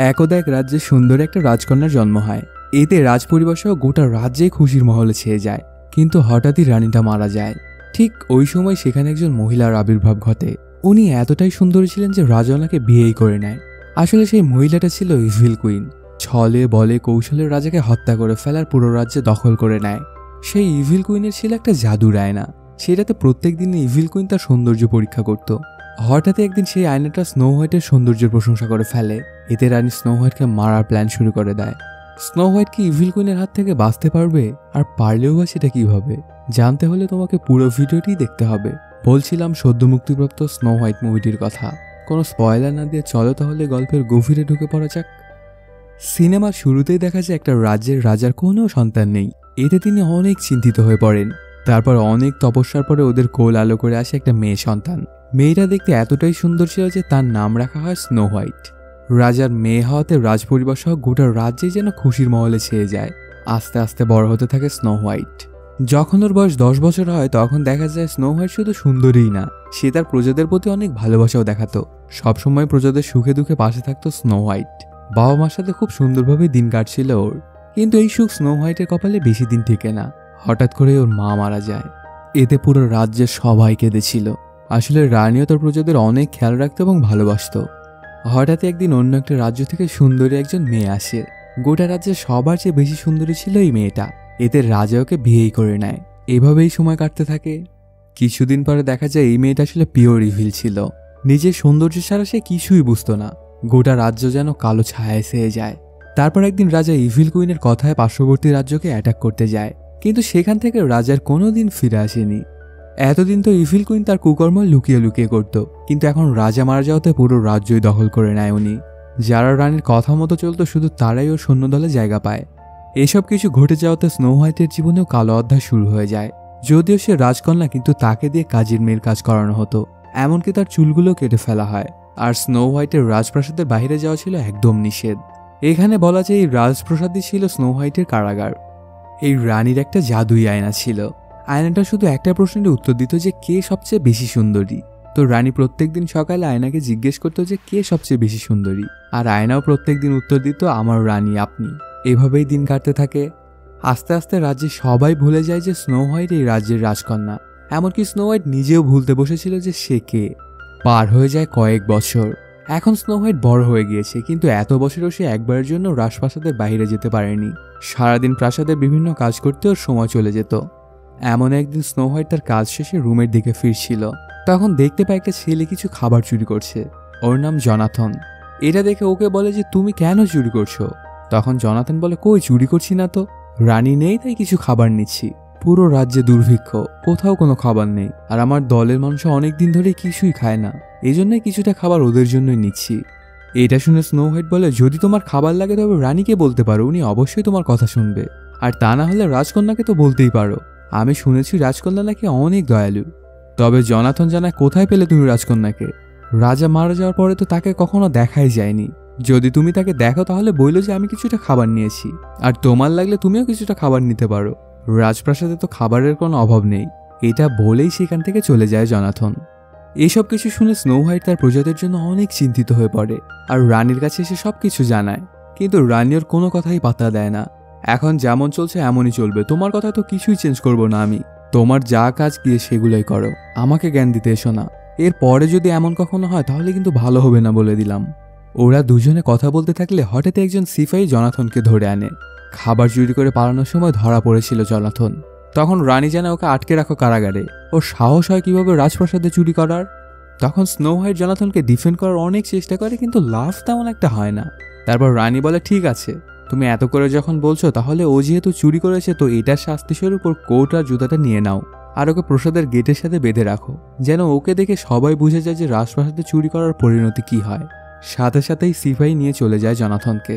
একদা এক রাজ্যে সুন্দর একটা রাজকন্যার জন্ম হয়। এতে রাজপরিবার সহ গোটা রাজ্যেই খুশির মহলে ছেয়ে যায়। কিন্তু হঠাৎই রানীটা মারা যায়। ঠিক ওই সময় সেখানে একজন মহিলার আবির্ভাব ঘটে। উনি এতটাই সুন্দরী ছিলেন যে রাজা ওনাকে বিয়েই করে নেয়। আসলে সেই মহিলাটা ছিল ইভিল কুইন। ছলে বলে কৌশলে রাজাকে হত্যা করে ফেলার পুরো রাজ্যে দখল করে নেয়। সেই ইভিল কুইনের ছিল একটা জাদুর আয়না। সেটাতে প্রত্যেক দিন ইভিল কুইন তার সৌন্দর্য পরীক্ষা করত। হঠাৎ একদিন সেই আয়নাটা স্নো হোয়াইটের সৌন্দর্যের প্রশংসা করে ফেলে। এতে রানী স্নো হোয়াইটকে মারার প্ল্যান শুরু করে দেয়। স্নো হোয়াইট কি ইভিল কুইনের হাত থেকে বাঁচতে পারবে? আর পারলেও বা সেটা কিভাবে? জানতে হলে তোমাকে পুরো ভিডিওটি দেখতে হবে। বলছিলাম সদ্য মুক্তিপ্রাপ্ত স্নো হোয়াইট মুভিটির কথা। কোনো স্পয়লার না দিয়ে চলো তাহলে গল্পের গভীরে ঢুকে পড়া যাক। সিনেমার শুরুতেই দেখা যায় একটা রাজ্যের রাজার কোনো সন্তান নেই। এতে তিনি অনেক চিন্তিত হয়ে পড়েন। তারপর অনেক তপস্যার পরে ওদের কোল আলো করে আসে একটা মেয়ে সন্তান। মেয়েটা দেখতে এতটাই সুন্দর ছিল যে তার নাম রাখা হয় স্নো হোয়াইট। রাজার মেয়ে হওয়াতে রাজপরিবার সহ গোটা রাজ্যেই যেন খুশির মহলে ছেয়ে যায়। আস্তে আস্তে বড় হতে থাকে স্নো হোয়াইট। যখন ওর বয়স 10 বছর হয় তখন দেখা যায় স্নো হোয়াইট শুধু সুন্দরীই না, সে তার প্রজাদের প্রতি অনেক ভালোবাসাও দেখাতো। সবসময় প্রজাদের সুখে দুঃখে পাশে থাকতো স্নো হোয়াইট। বাবা মার সাথে খুব সুন্দরভাবে দিন কাটছিল ওর। কিন্তু এই সুখ স্নো হোয়াইটের কপালে বেশি দিন টিকে না। হঠাৎ করে ওর মা মারা যায়। এতে পুরো রাজ্যের সবাই কেঁদেছিল। আসলে রানীও তার প্রজাদের অনেক খেয়াল রাখতো এবং ভালোবাসত। হঠাৎ একদিন অন্য একটা রাজ্য থেকে সুন্দরী একজন মেয়ে আসে। গোটা রাজ্যে সবার চেয়ে বেশি সুন্দরী ছিল এই মেয়েটা। এতে রাজা ওকে বিয়েই করে নেয়। এভাবেই সময় কাটতে থাকে। কিছুদিন পরে দেখা যায় এই মেয়েটা আসলে পিওর ইভিল ছিল। নিজের সৌন্দর্য ছাড়া সে কিছুই বুঝতো না। গোটা রাজ্য যেন কালো ছায়ায় ছেয়ে যায়। তারপর একদিন রাজা ইভিল কুইনের কথায় পার্শ্ববর্তী রাজ্যকে অ্যাটাক করতে যায়। কিন্তু সেখান থেকে রাজার কোনোদিন ফিরে আসেনি। এতদিন তো ইভিল কুইন তার কুকর্ম লুকিয়ে লুকিয়ে করত, কিন্তু এখন রাজা মারা যাওয়াতে পুরো রাজ্যই দখল করে নেয় উনি। যারা রানীর কথা মতো চলতো শুধু তারাই ওর সৈন্যদলে জায়গা পায়। এসব কিছু ঘটে যাওয়াতে স্নো হোয়াইটের জীবনেও কালো অধ্যায় শুরু হয়ে যায়। যদিও সে রাজকন্যা, কিন্তু তাকে দিয়ে কাজের মেয়ের কাজ করানো হতো। এমনকি তার চুলগুলো কেটে ফেলা হয়। আর স্নো হোয়াইটের রাজপ্রাসাদের বাইরে যাওয়া ছিল একদম নিষেধ। এখানে বলা যায় এই রাজপ্রাসাদই ছিল স্নো হোয়াইটের কারাগার। এই রানীর একটা জাদুই আয়না ছিল। আয়নাটা শুধু একটা প্রশ্নের উত্তর দিত যে কে সবচেয়ে বেশি সুন্দরী। তো রানী প্রত্যেকদিন সকালে আয়নাকে জিজ্ঞেস করতো যে কে সবচেয়ে বেশি সুন্দরী, আর আয়নাও প্রত্যেকদিন উত্তর দিত আমার রানী আপনি। এভাবেই দিন কাটতে থাকে। আস্তে আস্তে রাজ্যে সবাই ভুলে যায় যে স্নো হোয়াইট এই রাজ্যের রাজকন্যা। এমনকি স্নো হোয়াইট নিজেও ভুলতে বসেছিল যে সে কে। পার হয়ে যায় কয়েক বছর। এখন স্নো হোয়াইট বড় হয়ে গিয়েছে, কিন্তু এত বছরও সে একবারের জন্য রাজপ্রাসাদের বাইরে যেতে পারেনি। সারাদিন প্রাসাদের বিভিন্ন কাজ করতে ওর সময় চলে যেত। এমন একদিন স্নো হোয়াইট তার কাজ শেষে রুমের দিকে ফিরছিল। তখন দেখতে পায় একটা ছেলে কিছু খাবার চুরি করছে। ওর নাম জনাথন। এটা দেখে ওকে বলে যে তুমি কেন চুরি করছো? তখন জনাথন বলে কই চুরি করছি না তো, রানী নেই তাই কিছু খাবার নিচ্ছি। পুরো রাজ্যে দুর্ভিক্ষ, কোথাও কোনো খাবার নেই, আর আমার দলের মানুষ অনেকদিন ধরে কিছুই খায় না, এই জন্যই কিছুটা খাবার ওদের জন্যই নিচ্ছি। এটা শুনে স্নো হোয়াইট বলে যদি তোমার খাবার লাগে তবে রানীকে বলতে পারো, উনি অবশ্যই তোমার কথা শুনবে। আর তা না হলে রাজকন্যাকে তো বলতেই পারো, আমি শুনেছি রাজকন্যা নাকি অনেক দয়ালু। তবে জনাথন জানায় কোথায় পেলে তুমি রাজকন্যাকে? রাজা মারা যাওয়ার পরে তো তাকে কখনো দেখাই যায়নি। যদি তুমি তাকে দেখো তাহলে বইলো যে আমি কিছুটা খাবার নিয়েছি, আর তোমার লাগলে তুমিও কিছুটা খাবার নিতে পারো, রাজপ্রাসাদে তো খাবারের কোনো অভাব নেই। এটা বলেই সেখান থেকে চলে যায় জনাথন। এসব কিছু শুনে স্নো হোয়াইট তার প্রজাদের জন্য অনেক চিন্তিত হয়ে পড়ে, আর রানীর কাছে এসে সবকিছু জানায়। কিন্তু রানী ওর কোনো কথাই পাত্তা দেয় না। এখন যেমন চলছে এমনই চলবে, তোমার কথা তো কিছুই চেঞ্জ করবো না আমি, তোমার যা কাজ গিয়ে সেগুলোই করো, আমাকে জ্ঞান দিতে এসো না। এর পরে যদি এমন কখনো হয় তাহলে কিন্তু ভালো হবে না বলে দিলাম। ওরা দুজনে কথা বলতে থাকলে হঠাৎ একজন সিপাহী জনাথনকে ধরে আনে। খাবার চুরি করে পালানোর সময় ধরা পড়েছিল জনাথন। তখন রানী জানে ওকে আটকে রাখো কারাগারে। ওর সাহস হয় কিভাবে রাজপ্রাসাদে চুরি করার। তখন স্নো হোয়াইট জনাথনকে ডিফেন্ড করার অনেক চেষ্টা করে, কিন্তু লাভ তেমন একটা হয় না। তারপর রানী বলে ঠিক আছে, তুমি এত করে যখন বলছো তাহলে ও যেহেতু চুরি করেছে তো এটার শাস্তিস্বরূপ ওর কোট আর জুতাটা নিয়ে নাও, আর ওকে প্রসাদের গেটের সাথে বেঁধে রাখো, যেন ওকে দেখে সবাই বুঝে যায় যে রাজপ্রাসাদে চুরি করার পরিণতি কি হয়। সাথে সাথেই সিপাহী নিয়ে চলে যায় জনাথনকে।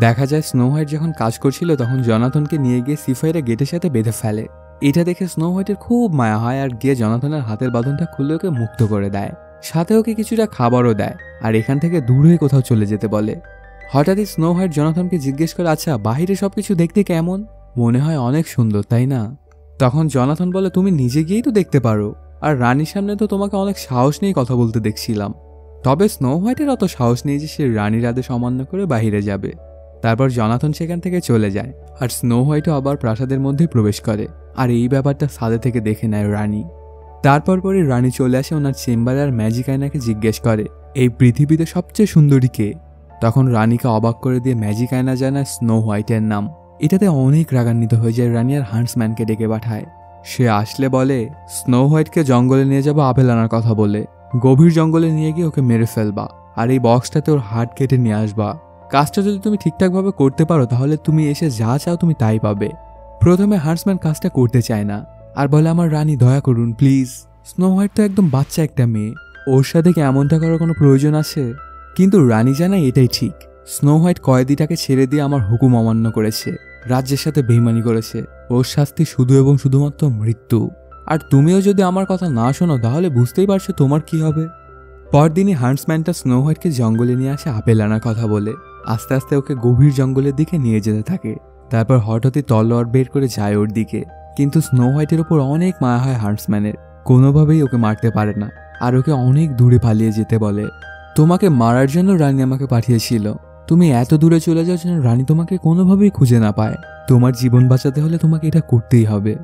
দেখা যায় স্নো হোয়াইট যখন কাজ করছিল তখন জনাথনকে নিয়ে গিয়ে সিপাহীরা গেটের সাথে বেঁধে ফেলে। এটা দেখে স্নো হোয়াইটের খুব মায়া হয়, আর গিয়ে জনাথনের হাতের বাঁধনটা খুলে ওকে মুক্ত করে দেয়। সাথে ওকে কিছুটা খাবারও দেয়, আর এখান থেকে দূরে কোথাও চলে যেতে বলে। হঠাৎই স্নো হোয়াইট জনাথনকে জিজ্ঞেস করে আচ্ছা বাহিরে সবকিছু দেখতে কেমন? মনে হয় অনেক সুন্দর তাই না? তখন জনাথন বলে তুমি নিজে গিয়েই তো দেখতে পারো, আর রানীর সামনে তো তোমাকে অনেক সাহস নিয়ে কথা বলতে দেখছিলাম। তবে স্নো হোয়াইটের অত সাহস নেই যে সে রানীর আদেশ অমান্য করে বাহিরে যাবে। তারপর জনাথন সেখান থেকে চলে যায় আর স্নো হোয়াইটও আবার প্রাসাদের মধ্যে প্রবেশ করে। আর এই ব্যাপারটা ছাদে থেকে দেখে নেয় রানী। তারপর পরে রানী চলে আসে ওনার চেম্বারে আর ম্যাজিক আয়নাকে জিজ্ঞেস করে এই পৃথিবীতে সবচেয়ে সুন্দরী কে। তখন রানীকে অবাক করে দিয়ে ম্যাজিক আয়না জানায় স্নো হোয়াইটের নাম। এটাতে অনেক রাগান্বিত হয়ে যায় রানী আর হান্টসম্যানকে ডেকে পাঠায়। সে আসলে বলে স্নো হোয়াইটকে জঙ্গলে নিয়ে যাবো আপেল আনার কথা বলে। গভীর জঙ্গলে নিয়ে গিয়ে ওকে মেরে ফেলবা আর এই বক্সটাতে ওর হাত কেটে নিয়ে আসবা। কাজটা যদি তুমি ঠিকঠাকভাবে করতে পারো তাহলে তুমি এসে যা চাও তুমি তাই পাবে। প্রথমে হান্টসম্যান কাজটা করতে চায় না আর বলে আমার রানী দয়া করুন প্লিজ। স্নো হোয়াইট তো একদম বাচ্চা একটা মেয়ে, ওর সাথে কি এমনটা করার কোনো প্রয়োজন আছে? কিন্তু রানী জানায় এটাই ঠিক। স্নো হোয়াইট কয়েদিটাকে ছেড়ে দিয়ে আমার হুকুম অমান্য করেছে, রাজ্যের সাথে বেইমানি করেছে। ওর শাস্তি শুধু এবং শুধুমাত্র মৃত্যু। আর তুমিও যদি আমার কথা না শোনো তাহলে বুঝতেই পারছো তোমার কি হবে। পরদিনই হান্টসম্যানটা স্নো হোয়াইটকে জঙ্গলে নিয়ে আসে আপেল আনার কথা বলে। আস্তে আস্তে ওকে গভীর জঙ্গলের দিকে নিয়ে যেতে থাকে। তারপর হঠাৎই তলোয়ার বের করে যায় ওর দিকে। কিন্তু স্নো হোয়াইটের ওপর অনেক মায়া হয় হান্টসম্যানের, কোনোভাবেই ওকে মারতে পারে না আর ওকে অনেক দূরে পালিয়ে যেতে বলে। তোমাকে মারার জন্য রানী আমাকে পাঠিয়েছিল, তুমি এত দূরে চলে যাও যেন রানী তোমাকে কোনোভাবেই খুঁজে না পায়। তোমার জীবন বাঁচাতে হলে তোমাকে এটা করতেই হবে।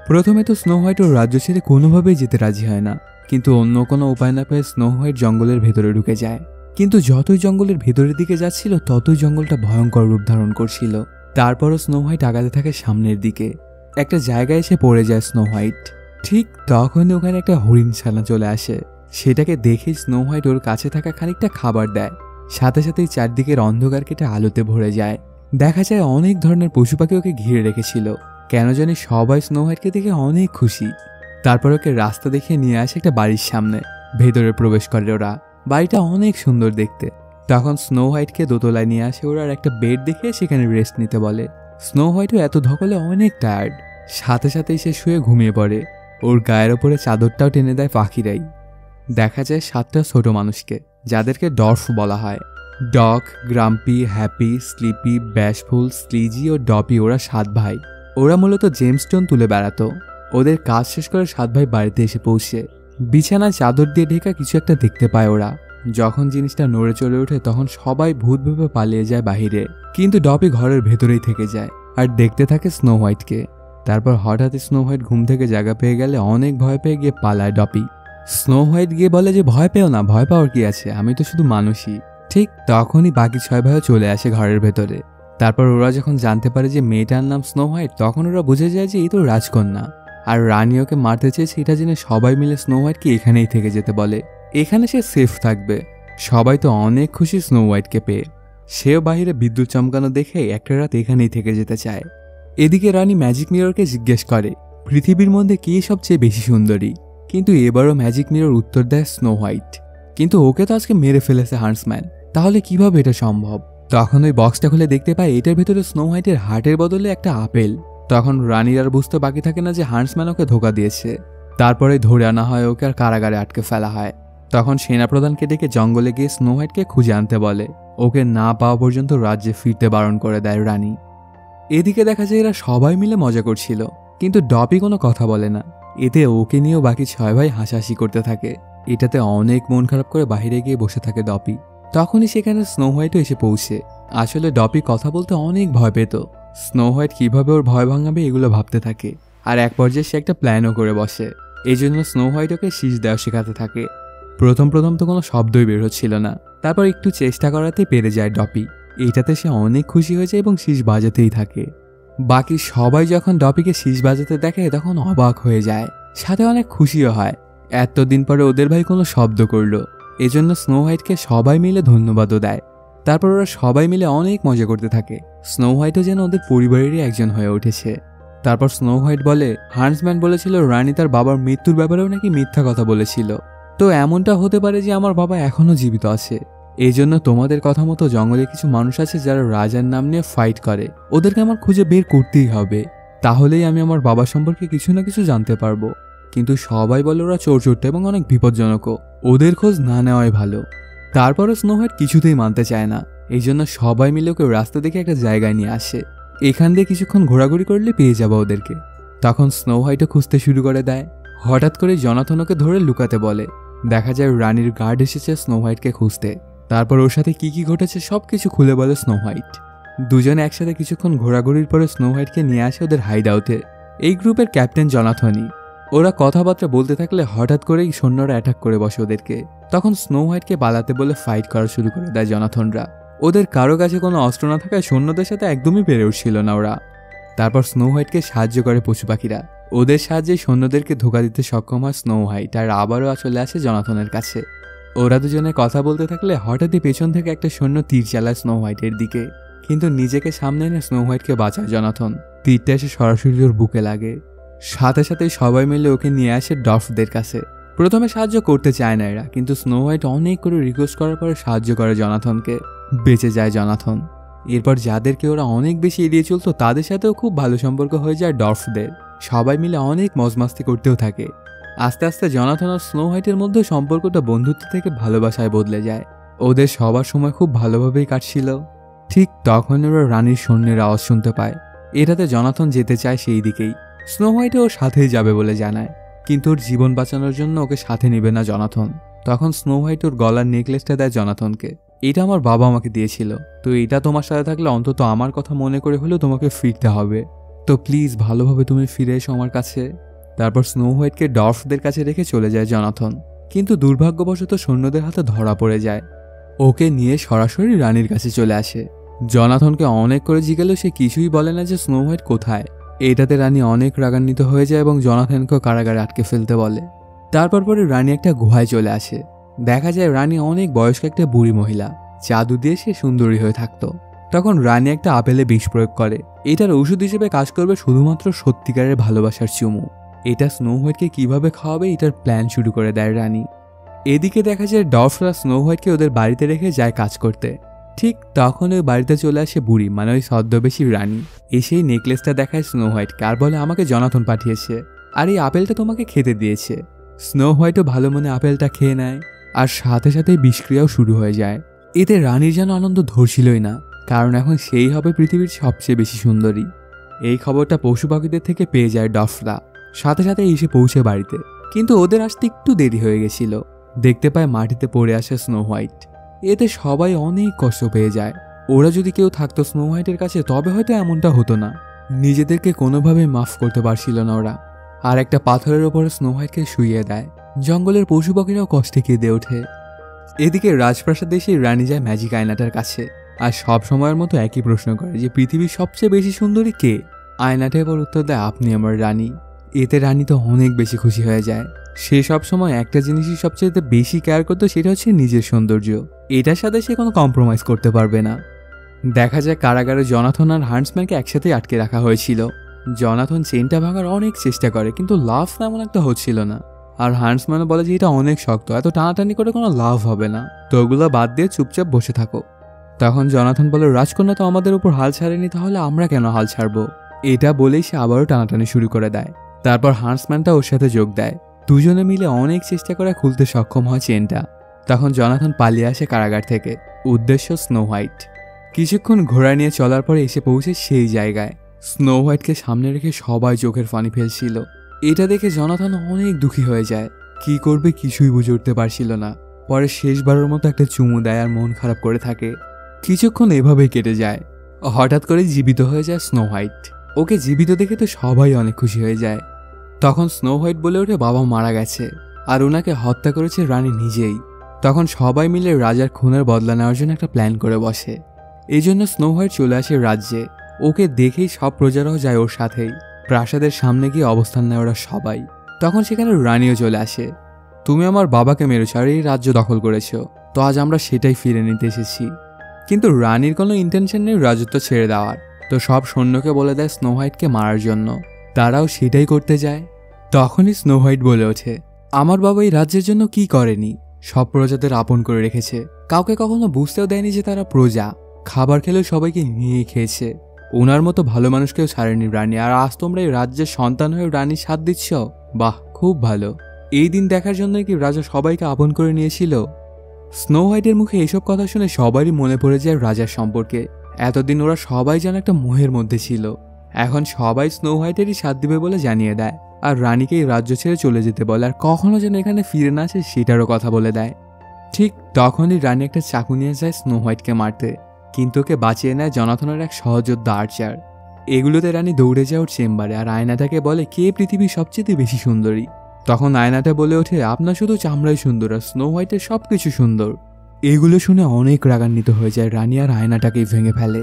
প্রথমে তো স্নো হোয়াইট ওর রাজ্য ছেড়ে কোনোভাবেই যেতে রাজি হয় না, কিন্তু অন্য কোনো উপায় না পেয়ে স্নো হোয়াইট জঙ্গলের ভেতরে ঢুকে যায়। কিন্তু যতই জঙ্গলের ভেতরের দিকে যাচ্ছিল ততই জঙ্গলটা ভয়ঙ্কর রূপ ধারণ করছিল। তারপরও স্নো হোয়াইট আগাতে থাকে সামনের দিকে। একটা জায়গায় এসে পড়ে যায় স্নো হোয়াইট। ঠিক তখনই ওখানে একটা হরিণ ছানা চলে আসে। সেটাকে দেখে স্নো হোয়াইট ওর কাছে থাকা খানিকটা খাবার দেয়। সাথে সাথেই চারদিকের অন্ধকার কেটে আলোতে ভরে যায়। দেখা যায় অনেক ধরনের পশু পাখি ওকে ঘিরে রেখেছিল। কেন জানি সবাই স্নো হোয়াইটকে দেখে অনেক খুশি। তারপর ওকে রাস্তা দেখিয়ে নিয়ে আসে একটা বাড়ির সামনে। ভেতরে প্রবেশ করে ওরা। বাড়িটা অনেক সুন্দর দেখতে। তখন স্নো হোয়াইটকে দোতলায় নিয়ে আসে ওরা আর একটা বেড দেখে সেখানে রেস্ট নিতে বলে। স্নো হোয়াইটও এত ধকলে অনেক টায়ার্ড, সাথে সাথেই সে শুয়ে ঘুমিয়ে পড়ে। ওর গায়ের ওপরে চাদরটাও টেনে দেয় পাখিরাই। দেখা যায় 7টা ছোট মানুষকে, যাদেরকে ডর্ফ বলা হয়। ডগ, গ্রাম্পি, হ্যাপি, স্লিপি, ব্যাশফুল, স্লিজি ও ডপি, ওরা 7 ভাই। ওরা মূলত জেমস্টোন তুলে বেড়াতো। ওদের কাজ শেষ করে 7 ভাই বাড়িতে এসে পৌঁছে বিছানায় চাদর দিয়ে ঢেকা কিছু একটা দেখতে পায় ওরা। যখন জিনিসটা নড়ে চলে ওঠে তখন সবাই ভূত ভেবে পালিয়ে যায় বাহিরে, কিন্তু ডপি ঘরের ভেতরেই থেকে যায় আর দেখতে থাকে স্নো হোয়াইটকে। তারপর হঠাৎই স্নো হোয়াইট ঘুম থেকে জায়গা পেয়ে গেলে অনেক ভয় পেয়ে গিয়ে পালায় ডপি। স্নো হোয়াইট গিয়ে বলে যে ভয় পেও না, ভয় পাওয়ার কি আছে, আমি তো শুধু মানুষই। ঠিক তখনই বাকি 6 ভাইও চলে আসে ঘরের ভেতরে। তারপর ওরা যখন জানতে পারে যে মেয়েটার নাম স্নো হোয়াইট তখন ওরা বুঝে যায় যে এই তো রাজকন্যা। আর রানী ওকে মারতে চেয়েছে এটা জেনে সবাই মিলে স্নো হোয়াইটকে এখানেই থেকে যেতে বলে, এখানে সে সেফ থাকবে। সবাই তো অনেক খুশি স্নো হোয়াইটকে পেয়ে। সেও বাহিরে বিদ্যুৎ চমকানো দেখে একটা রাত এখানেই থেকে যেতে চায়। এদিকে রানী ম্যাজিক মিররকে জিজ্ঞেস করে পৃথিবীর মধ্যে কে সবচেয়ে বেশি সুন্দরী। কিন্তু এবারও ম্যাজিক মিরর উত্তর দেয় স্নো হোয়াইট। কিন্তু ওকে তো আজকে মেরে ফেলেছে হান্টসম্যান, তাহলে কিভাবে এটা সম্ভব? তখন ওই বক্সটা খুলে দেখতে পায় এটার ভেতরে স্নো হোয়াইটের হার্টের বদলে একটা আপেল। তখন রানীর আর বুঝতে বাকি থাকে না যে হান্টসম্যান ওকে ধোকা দিয়েছে। তারপরে ধরে আনা হয় ওকে আর কারাগারে আটকে ফেলা হয়। তখন সেনাপ্রধানকে ডেকে জঙ্গলে গিয়ে স্নো হোয়াইটকে খুঁজে আনতে বলে। ওকে না পাওয়া পর্যন্ত রাজ্যে ফিরতে বারণ করে দেয় রানী। এদিকে দেখা যায় এরা সবাই মিলে মজা করছিল, কিন্তু ডপি কোনো কথা বলে না। এতে ওকে নিয়েও বাকি 6 ভাই হাসাহাসি করতে থাকে। এটাতে অনেক মন খারাপ করে বাইরে গিয়ে বসে থাকে ডপি। তখনই সেখানে স্নো হোয়াইটও এসে পৌঁছে। আসলে ডপি কথা বলতে অনেক ভয় পেত। স্নো হোয়াইট কিভাবে ওর ভয় ভাঙাবে এগুলো ভাবতে থাকে। আর এক পর্যায়ে সে একটা প্ল্যানও করে বসে। এই জন্য স্নো হোয়াইট ওকে শীষ দেওয়া শেখাতে থাকে। প্রথম তো কোনো শব্দই বের হচ্ছিল না। তারপর একটু চেষ্টা করাতেই পেরে যায় ডপি। এইটাতে সে অনেক খুশি হয়ে যায় এবং শীষ বাজাতেই থাকে। বাকি সবাই যখন ডপিকে শীষ বাজাতে দেখে তখন অবাক হয়ে যায়, সাথে অনেক খুশিও হয়। এতদিন পরে ওদের ভাই কোনো শব্দ করলো। এজন্য স্নো হোয়াইটকে সবাই মিলে ধন্যবাদও দেয়। তারপর ওরা সবাই মিলে অনেক মজা করতে থাকে। স্নো হোয়াইটও যেন ওদের পরিবারেরই একজন হয়ে উঠেছে। তারপর স্নো হোয়াইট বলে হান্টসম্যান বলেছিল রানী তার বাবার মৃত্যুর ব্যাপারেও নাকি মিথ্যা কথা বলেছিল। তো এমনটা হতে পারে যে আমার বাবা এখনো জীবিত আছে। এই জন্য তোমাদের কথা মতো জঙ্গলে কিছু মানুষ আছে যারা রাজার নাম নিয়ে ফাইট করে। ওদেরকে আমার খুঁজে বের করতেই হবে, তাহলেই আমি আমার বাবা সম্পর্কে কিছু না কিছু জানতে পারবো। কিন্তু সবাই বলে ওরা চোরচোরটা এবং অনেক বিপজ্জনকও, ওদের খোঁজ না নেওয়াই ভালো। তারপরও স্নো হোয়াইট কিছুতেই মানতে চায় না। এই জন্য সবাই মিলে ওকে রাস্তা দেখে একটা জায়গায় নিয়ে আসে। এখান দিয়ে কিছুক্ষণ ঘোরাঘুরি করলে পেয়ে যাবো ওদেরকে। তখন স্নো হোয়াইটও খুঁজতে শুরু করে দেয়। হঠাৎ করে জনাথন ওকে ধরে লুকাতে বলে। দেখা যায় রানীর গার্ড এসেছে স্নো হোয়াইটকে খুঁজতে। তারপর ওর সাথে কি কি ঘটেছে সবকিছু খুলে বলে স্নো হোয়াইট। দুজনে একসাথে কিছুক্ষণ ঘোরাঘুরির পরে স্নো হোয়াইটকে নিয়ে আসে ওদের হাইড আউটে। এই গ্রুপের ক্যাপ্টেন জনাথনই। ওরা কথাবার্তা বলতে থাকলে হঠাৎ করেই সৈন্যরা অ্যাটাক করে বসে ওদেরকে। তখন স্নো হোয়াইটকে পালাতে বলে ফাইট করা শুরু করে দেয় জনাথনরা। ওদের কারো কাছে কোনো অস্ত্র না থাকায় সৈন্যদের সাথে একদমই পেরে উঠছিল না ওরা। তারপর স্নো হোয়াইটকে সাহায্য করে পশু পাখিরা। ওদের সাহায্যে সৈন্যদেরকে ধোঁকা দিতে সক্ষম হয় স্নো হোয়াইট, আর আবারও চলে আসে জনাথনের কাছে। ওরা দুজনে কথা বলতে থাকলে হঠাৎই পেছন থেকে একটা সৈন্য তীর চালায় স্নো হোয়াইটের দিকে, কিন্তু নিজেকে সামনে এনে স্নো হোয়াইটকে বাঁচায় জনাথন। তীরটা এসে সরাসরি ওর বুকে লাগে। সাথে সাথেই সবাই মিলে ওকে নিয়ে আসে ডর্ফদের কাছে। প্রথমে সাহায্য করতে চায় না এরা, কিন্তু স্নো হোয়াইট অনেক করে রিকোয়েস্ট করার পরে সাহায্য করে জনাথনকে। বেঁচে যায় জনাথন। এরপর যাদেরকে ওরা অনেক বেশি এড়িয়ে চলতো তাদের সাথেও খুব ভালো সম্পর্ক হয়ে যায় ডর্ফদের। সবাই মিলে অনেক মজমাস্তি করতেও থাকে। আস্তে আস্তে জনাথন আর স্নো হোয়াইটের মধ্যে সম্পর্কটা বন্ধুত্ব থেকে ভালোবাসায় বদলে যায়। ওদের সবার সময় খুব ভালোভাবেই কাটছিল। ঠিক তখন ওরা রানীর সৈন্যের আওয়াজ শুনতে পায়। এটাতে জনাথন যেতে চায় সেই দিকেই। স্নো হোয়াইটও ওর সাথেই যাবে বলে জানায়, কিন্তু ওর জীবন বাঁচানোর জন্য ওকে সাথে নেবে না জনাথন। তখন স্নো হোয়াইট ওর গলার নেকলেসটা দেয় জনাথনকে। এটা আমার বাবা আমাকে দিয়েছিল, তো এটা তোমার সাথে থাকলে অন্তত আমার কথা মনে করে হলেও তোমাকে ফিরতে হবে, তো প্লিজ ভালোভাবে তুমি ফিরে এসো আমার কাছে। তারপর স্নো হোয়াইটকে ডর্ফদের কাছে রেখে চলে যায় জনাথন, কিন্তু দুর্ভাগ্যবশত সৈন্যদের হাতে ধরা পড়ে যায়। ওকে নিয়ে সরাসরি রানীর কাছে চলে আসে। জনাথনকে অনেক করে জিজ্ঞাসা, সে কিছুই বলে না যে স্নো হোয়াইট কোথায়। এটাতে রানী অনেক রাগান্বিত হয়ে যায় এবং জনাথনকেও কারাগারে আটকে ফেলতে বলে। তারপর পরে রানী একটা গুহায় চলে আসে। দেখা যায় রানী অনেক বয়স্ক একটা বুড়ি মহিলা, জাদু দিয়ে সে সুন্দরী হয়ে থাকতো। তখন রানী একটা আপেলে বিষ প্রয়োগ করে। এটার ওষুধ হিসেবে কাজ করবে শুধুমাত্র সত্যিকারের ভালোবাসার চুমু। এটা স্নো হোয়াইটকে কিভাবে খাওয়াবে এটার প্ল্যান শুরু করে দেয় রানী। এদিকে দেখা যায় ডর্ফরা স্নো হোয়াইটকে ওদের বাড়িতে রেখে যায় কাজ করতে। ঠিক তখন ওই বাড়িতে চলে আসে বুড়ি, মানে ওই ছদ্মবেশী রানী। এসেই নেকলেসটা দেখায় স্নো হোয়াইটকে আর বলে আমাকে জনাথন পাঠিয়েছে, আর এই আপেলটা তোমাকে খেতে দিয়েছে। স্নো হোয়াইটও ভালো মনে আপেলটা খেয়ে নেয়, আর সাথে সাথে বিষক্রিয়াও শুরু হয়ে যায়। এতে রানীর যেন আনন্দ ধরছিলই না, কারণ এখন সেই হবে পৃথিবীর সবচেয়ে বেশি সুন্দরী। এই খবরটা পশু পাখিদের থেকে পেয়ে যায় ডর্ফরা। সাথে সাথে এসে পৌঁছে বাড়িতে, কিন্তু ওদের আসতে একটু দেরি হয়ে গেছিল। দেখতে পায় মাটিতে পড়ে আসে স্নো হোয়াইট। এতে সবাই অনেক কষ্ট পেয়ে যায়। ওরা যদি কেউ থাকতো স্নো হোয়াইটের কাছে তবে হয়তো এমনটা হতো না। নিজেদেরকে কোনোভাবে মাফ করতে পারছিল না ওরা। আর একটা পাথরের ওপরে স্নো হোয়াইটকে শুইয়ে দেয়। জঙ্গলের পশু পাখিরাও কষ্টে কেঁদে ওঠে। এদিকে রাজপ্রাসাদে এসে রানী যায় ম্যাজিক আয়নাটার কাছে, আর সব সময়ের মতো একই প্রশ্ন করে যে পৃথিবীর সবচেয়ে বেশি সুন্দরী কে। আয়নাটা এবার উত্তর দেয় আপনি আমার রানী। এতে রানী তো অনেক বেশি খুশি হয়ে যায়। সে সব সময় একটা জিনিসই সবচেয়ে বেশি কেয়ার করতো, সেটা হচ্ছে নিজের সৌন্দর্য। এটার সাথে সে কোনো কম্প্রোমাইজ করতে পারবে না। দেখা যায় কারাগারে জনাথন আর হান্টসম্যানকে একসাথেই আটকে রাখা হয়েছিল। জনাথন চেনটা ভাঙার অনেক চেষ্টা করে, কিন্তু লাভ তেমন একটা হচ্ছিল না। আর হান্টসম্যানও বলে যে এটা অনেক শক্ত, এত টানাটানি করে কোনো লাভ হবে না, তো ওগুলো বাদ দিয়ে চুপচাপ বসে থাকো। তখন জনাথন বলে রাজকন্যা তো আমাদের উপর হাল ছাড়েনি, তাহলে আমরা কেন হাল ছাড়বো। এটা বলেই সে আবারও টানাটানি শুরু করে দেয়। তারপর হান্টসম্যানটা ওর সাথে যোগ দেয়। দুজনে মিলে অনেক চেষ্টা করে খুলতে সক্ষম হয় চেনটা। তখন জনাথন পালিয়ে আসে কারাগার থেকে, উদ্দেশ্য স্নো হোয়াইট। কিছুক্ষণ ঘোড়া নিয়ে চলার পরে এসে পৌঁছে সেই জায়গায়। স্নো হোয়াইটকে সামনে রেখে সবাই চোখের পানি ফেলছিল। এটা দেখে জনাথন অনেক দুঃখী হয়ে যায়। কি করবে কিছুই বুঝে উঠতে পারছিল না। পরে শেষবারের মতো একটা চুমু দেয় আর মন খারাপ করে থাকে। কিছুক্ষণ এভাবেই কেটে যায়। হঠাৎ করে জীবিত হয়ে যায় স্নো হোয়াইট। ওকে জীবিত দেখে তো সবাই অনেক খুশি হয়ে যায়। তখন স্নো হোয়াইট বলে ওঠে বাবা মারা গেছে, আর ওনাকে হত্যা করেছে রানী নিজেই। তখন সবাই মিলে রাজার খুনের বদলা নেওয়ার জন্য একটা প্ল্যান করে বসে। এই জন্য স্নো হোয়াইট চলে আসে রাজ্যে। ওকে দেখেই সব প্রজারাও যায় ওর সাথেই। প্রাসাদের সামনে গিয়ে অবস্থান নেয় ওরা সবাই। তখন সেখানে রানীও চলে আসে। তুমি আমার বাবাকে মেরেছ আর এই রাজ্য দখল করেছ, তো আজ আমরা সেটাই ফিরে নিতে এসেছি। কিন্তু রানীর কোনো ইন্টেনশন নেই রাজত্ব ছেড়ে দেওয়ার, তো সব সৈন্যকে বলে দেয় স্নো হোয়াইটকে মারার জন্য। তারাও সেটাই করতে যায়। তখনই স্নো হোয়াইট বলে ওঠে আমার বাবা এই রাজ্যের জন্য কি করেনি, সব প্রজাদের আপন করে রেখেছে। কাউকে কখনো বুঝতেও দেয়নি যে তারা প্রজা। খাবার খেলেও সবাইকে নিয়ে খেয়েছে। ওনার মতো ভালো মানুষকেও ছাড়েনি রানী, আর আজ তোমরা এই রাজ্যের সন্তান হয়ে রানীর সাথ দিচ্ছ। বাহ, খুব ভালো। এই দিন দেখার জন্যই কি রাজা সবাইকে আপন করে নিয়েছিল। স্নো হোয়াইটের মুখে এসব কথা শুনে সবারই মনে পড়ে যায় রাজার সম্পর্কে। এতদিন ওরা সবাই যেন একটা মোহের মধ্যে ছিল। এখন সবাই স্নো হোয়াইটেরই সাথ দিবে বলে জানিয়ে দেয়। আর রানীকে এই রাজ্য ছেড়ে চলে যেতে বলে, আর কখনো যেন এখানে ফিরে না আসে সেটারও কথা বলে দেয়। ঠিক তখনই রানী একটা চাকু নিয়ে যায় স্নো হোয়াইটকে মারতে, কিন্তু ওকে বাঁচিয়ে নেয় জনাথনের এক সহযোদ্ধা আর্চার। এগুলোতে রানী দৌড়ে যায় ওর চেম্বারে, আর আয়নাটাকে বলে কে পৃথিবীর সবচেয়ে বেশি সুন্দরী। তখন আয়নাটা বলে ওঠে, আপনার শুধু চামড়াই সুন্দর, আর স্নো হোয়াইটের সবকিছু সুন্দর। এগুলো শুনে অনেক রাগান্বিত হয়ে যায় রানী, আর আয়নাটাকেই ভেঙে ফেলে।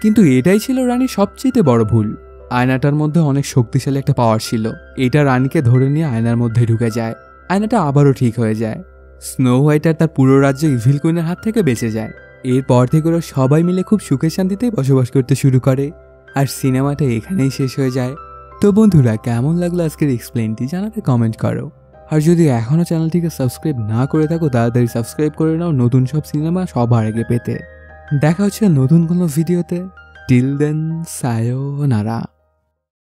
কিন্তু এটাই ছিল রানীর সবচেয়ে বড় ভুল। আয়নাটার মধ্যে অনেক শক্তিশালী একটা পাওয়ার ছিল, এটা রানীকে ধরে নিয়ে আয়নার মধ্যে ঢুকে যায়। আয়নাটা আবারও ঠিক হয়ে যায়। স্নো হোয়াইট আর তার পুরো রাজ্য ইভিল কুইনের হাত থেকে বেঁচে যায়। এরপর থেকে ওরা সবাই মিলে খুব সুখে শান্তিতেই বসবাস করতে শুরু করে। আর সিনেমাটা এখানেই শেষ হয়ে যায়। তো বন্ধুরা, কেমন লাগলো আজকের এক্সপ্লেনটি জানাতে কমেন্ট করো। আর যদি এখনও চ্যানেলটিকে সাবস্ক্রাইব না করে থাকো তাড়াতাড়ি সাবস্ক্রাইব করে নাও নতুন সব সিনেমা সবার আগে পেতে। দেখা হচ্ছে নতুন কোনো ভিডিওতে। Till then, সায়োনারা।